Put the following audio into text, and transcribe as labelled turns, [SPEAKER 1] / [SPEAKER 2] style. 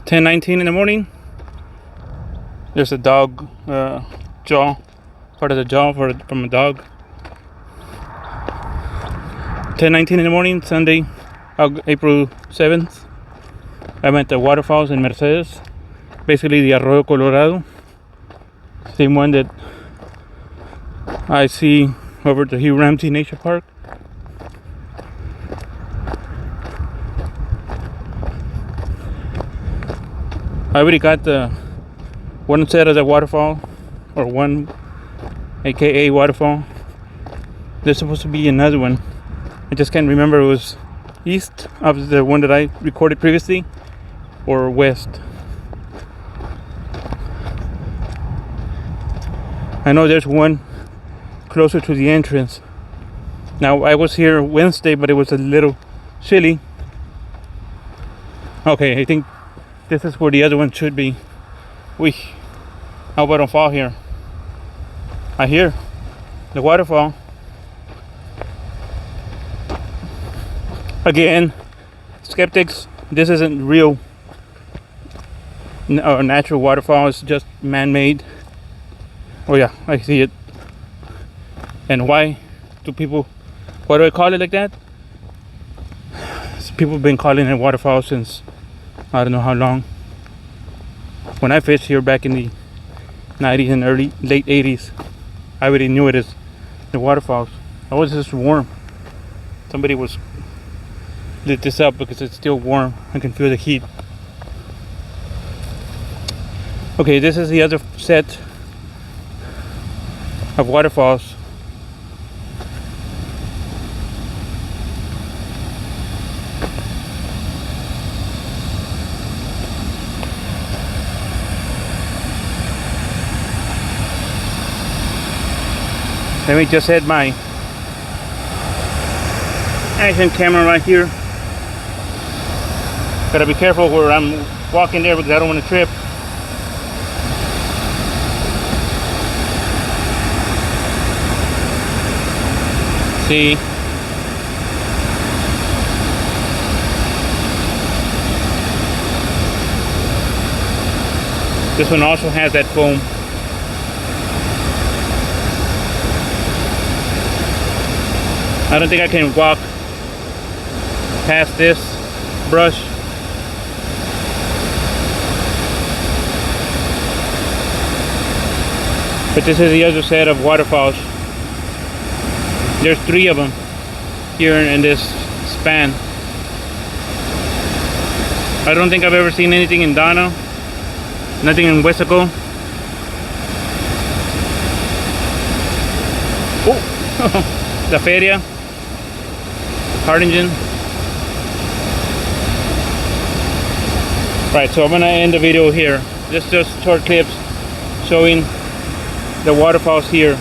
[SPEAKER 1] 10:19 in the morning. There's a dog jaw, part of the jaw from a dog. 10:19 in the morning, Sunday, April 7th. I'm at the waterfalls in Mercedes, basically the Arroyo Colorado, same one that I see over at the Hugh Ramsey Nature Park. I already got the one set of the waterfall, or one aka waterfall. There's supposed to be another one. I just can't remember. It was east of the one that I recorded previously, or west. I know there's one closer to the entrance. Now I was here Wednesday, but it was a little chilly. Okay, I think this is where the other one should be. I hope I don't fall here. I hear the waterfall. Again, skeptics, this isn't real or natural waterfall. It's just man-made. Oh yeah, I see it. And why do I call it like that? People have been calling it waterfall since I don't know how long. When I fished here back in the 90s and late 80s, I already knew it as the waterfalls. I was just warm. Somebody lit this up because it's still warm. I can feel the heat. Okay, this is the other set of waterfalls. Let me just set my action camera right here. Gotta be careful where I'm walking there because I don't want to trip. See? This one also has that foam. I don't think I can walk past this brush. But this is the other set of waterfalls. There's 3 of them here in this span. I don't think I've ever seen anything in Donna, nothing in Wessico. Oh, La Feria, Hardingen. Right, so I'm gonna end the video here. Just short clips showing the waterfalls here.